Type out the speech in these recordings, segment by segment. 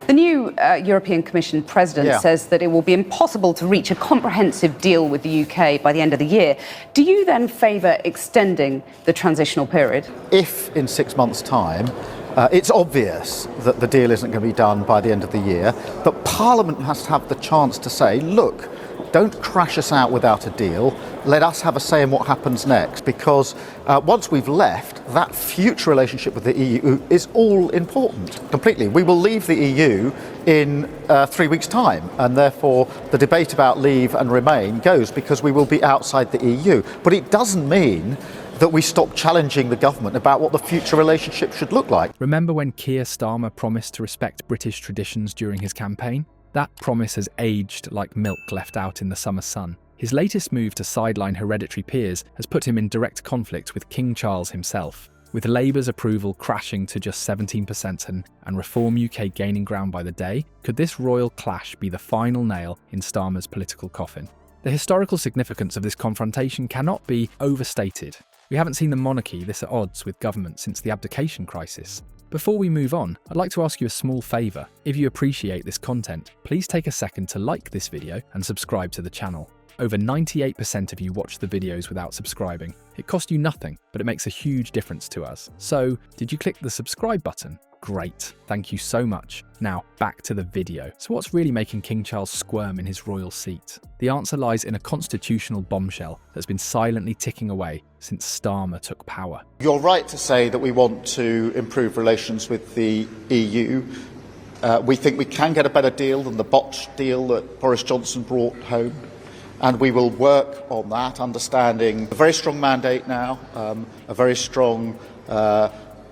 The new European Commission President says that it will be impossible to reach a comprehensive deal with the UK by the end of the year. Do you then favour extending the transitional period? If in 6 months' time it's obvious that the deal isn't going to be done by the end of the year, but Parliament has to have the chance to say, look, don't crash us out without a deal. Let us have a say in what happens next, because once we've left, that future relationship with the EU is all important, completely. We will leave the EU in 3 weeks' time, and therefore the debate about leave and remain goes because we will be outside the EU. But it doesn't mean that we stop challenging the government about what the future relationship should look like. Remember when Keir Starmer promised to respect British traditions during his campaign? That promise has aged like milk left out in the summer sun. His latest move to sideline hereditary peers has put him in direct conflict with King Charles himself. With Labour's approval crashing to just 17% and Reform UK gaining ground by the day, could this royal clash be the final nail in Starmer's political coffin? The historical significance of this confrontation cannot be overstated. We haven't seen the monarchy this at odds with government since the abdication crisis. Before we move on, I'd like to ask you a small favour. If you appreciate this content, please take a second to like this video and subscribe to the channel. Over 98% of you watch the videos without subscribing. It costs you nothing, but it makes a huge difference to us. So, did you click the subscribe button? Great, thank you so much. Now, back to the video. So what's really making King Charles squirm in his royal seat? The answer lies in a constitutional bombshell that's been silently ticking away since Starmer took power. You're right to say that we want to improve relations with the EU. We think we can get a better deal than the botched deal that Boris Johnson brought home. And we will work on that, understanding a very strong mandate now, a very strong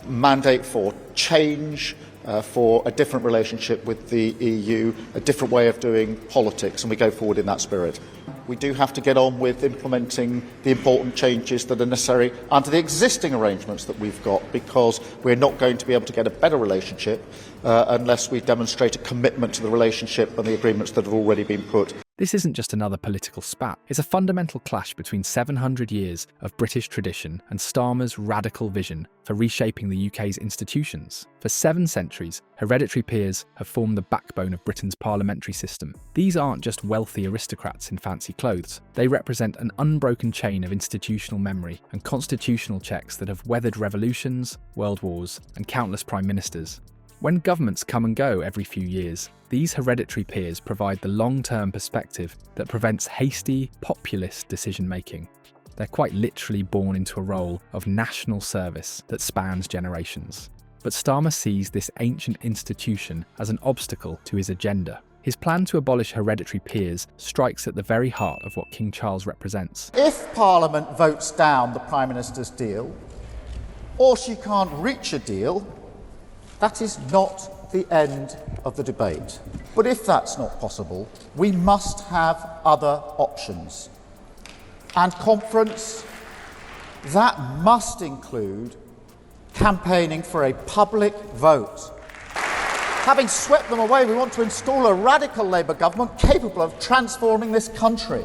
mandate for change, for a different relationship with the EU, a different way of doing politics, and we go forward in that spirit. We do have to get on with implementing the important changes that are necessary under the existing arrangements that we've got, because we're not going to be able to get a better relationship unless we demonstrate a commitment to the relationship and the agreements that have already been put. This isn't just another political spat, it's a fundamental clash between 700 years of British tradition and Starmer's radical vision for reshaping the UK's institutions. For 7 centuries, hereditary peers have formed the backbone of Britain's parliamentary system. These aren't just wealthy aristocrats in fancy clothes, they represent an unbroken chain of institutional memory and constitutional checks that have weathered revolutions, world wars, and countless prime ministers. When governments come and go every few years, these hereditary peers provide the long-term perspective that prevents hasty, populist decision-making. They're quite literally born into a role of national service that spans generations. But Starmer sees this ancient institution as an obstacle to his agenda. His plan to abolish hereditary peers strikes at the very heart of what King Charles represents. If Parliament votes down the Prime Minister's deal, or she can't reach a deal, that is not the end of the debate. But if that's not possible, we must have other options. And conference, that must include campaigning for a public vote. Having swept them away, we want to install a radical Labour government capable of transforming this country.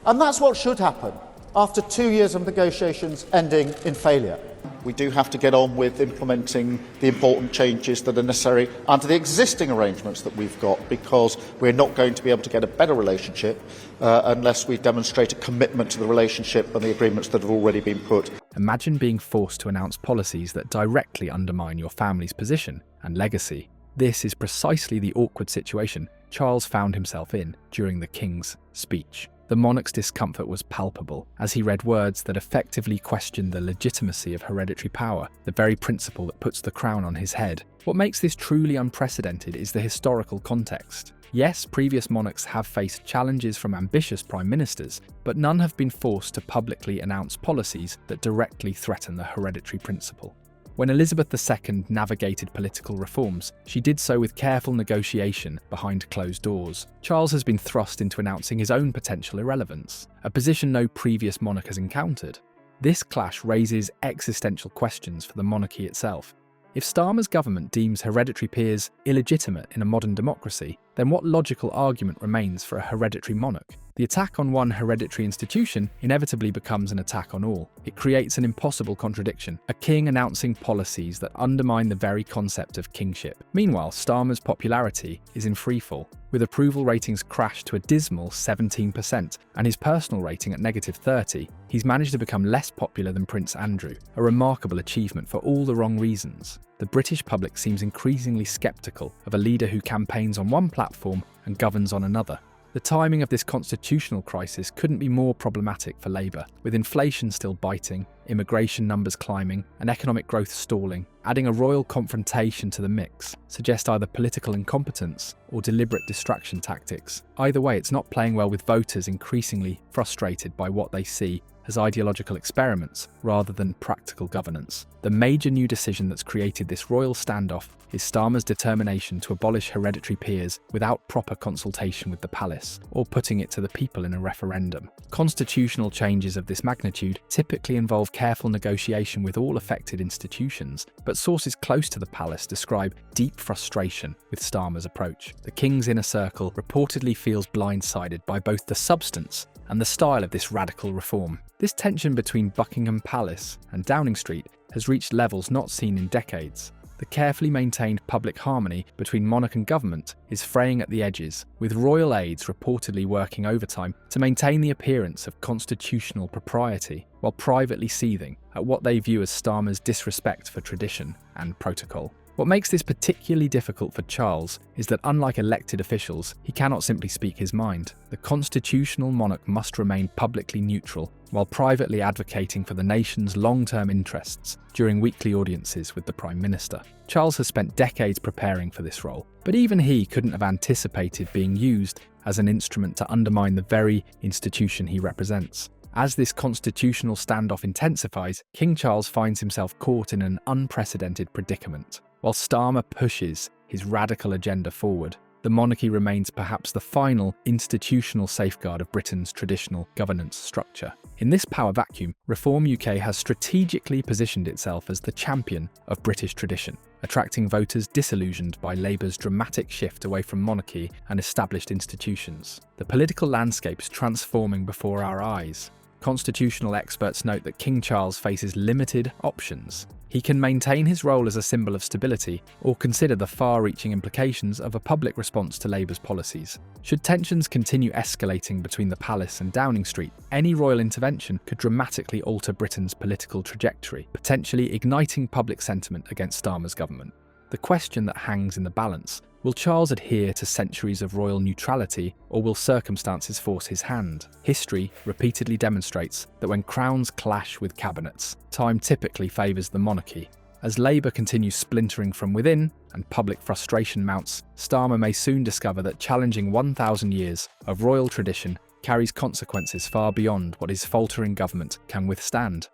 And that's what should happen after 2 years of negotiations ending in failure. We do have to get on with implementing the important changes that are necessary under the existing arrangements that we've got, because we're not going to be able to get a better relationship unless we demonstrate a commitment to the relationship and the agreements that have already been put. Imagine being forced to announce policies that directly undermine your family's position and legacy. This is precisely the awkward situation Charles found himself in during the King's speech. The monarch's discomfort was palpable as he read words that effectively questioned the legitimacy of hereditary power, the very principle that puts the crown on his head. What makes this truly unprecedented is the historical context. Yes, previous monarchs have faced challenges from ambitious prime ministers, but none have been forced to publicly announce policies that directly threaten the hereditary principle. When Elizabeth II navigated political reforms, she did so with careful negotiation behind closed doors. Charles has been thrust into announcing his own potential irrelevance, a position no previous monarch has encountered. This clash raises existential questions for the monarchy itself. If Starmer's government deems hereditary peers illegitimate in a modern democracy, then what logical argument remains for a hereditary monarch? The attack on one hereditary institution inevitably becomes an attack on all. It creates an impossible contradiction, a king announcing policies that undermine the very concept of kingship. Meanwhile, Starmer's popularity is in freefall, with approval ratings crashed to a dismal 17% and his personal rating at -30. He's managed to become less popular than Prince Andrew, a remarkable achievement for all the wrong reasons. The British public seems increasingly sceptical of a leader who campaigns on one platform and governs on another. The timing of this constitutional crisis couldn't be more problematic for Labour, with inflation still biting, immigration numbers climbing, and economic growth stalling. Adding a royal confrontation to the mix suggests either political incompetence or deliberate distraction tactics. Either way, it's not playing well with voters increasingly frustrated by what they see as ideological experiments rather than practical governance. The major new decision that's created this royal standoff is Starmer's determination to abolish hereditary peers without proper consultation with the palace, or putting it to the people in a referendum. Constitutional changes of this magnitude typically involve careful negotiation with all affected institutions, but sources close to the palace describe deep frustration with Starmer's approach. The king's inner circle reportedly feels blindsided by both the substance and the style of this radical reform. This tension between Buckingham Palace and Downing Street has reached levels not seen in decades. The carefully maintained public harmony between monarch and government is fraying at the edges, with royal aides reportedly working overtime to maintain the appearance of constitutional propriety, while privately seething at what they view as Starmer's disrespect for tradition and protocol. What makes this particularly difficult for Charles is that, unlike elected officials, he cannot simply speak his mind. The constitutional monarch must remain publicly neutral, while privately advocating for the nation's long-term interests during weekly audiences with the Prime Minister. Charles has spent decades preparing for this role, but even he couldn't have anticipated being used as an instrument to undermine the very institution he represents. As this constitutional standoff intensifies, King Charles finds himself caught in an unprecedented predicament. While Starmer pushes his radical agenda forward, the monarchy remains perhaps the final institutional safeguard of Britain's traditional governance structure. In this power vacuum, Reform UK has strategically positioned itself as the champion of British tradition, attracting voters disillusioned by Labour's dramatic shift away from monarchy and established institutions. The political landscape is transforming before our eyes. Constitutional experts note that King Charles faces limited options. He can maintain his role as a symbol of stability, or consider the far-reaching implications of a public response to Labour's policies. Should tensions continue escalating between the palace and Downing Street, any royal intervention could dramatically alter Britain's political trajectory, potentially igniting public sentiment against Starmer's government. The question that hangs in the balance: will Charles adhere to centuries of royal neutrality, or will circumstances force his hand? History repeatedly demonstrates that when crowns clash with cabinets, time typically favours the monarchy. As Labour continues splintering from within and public frustration mounts, Starmer may soon discover that challenging 1,000 years of royal tradition carries consequences far beyond what his faltering government can withstand.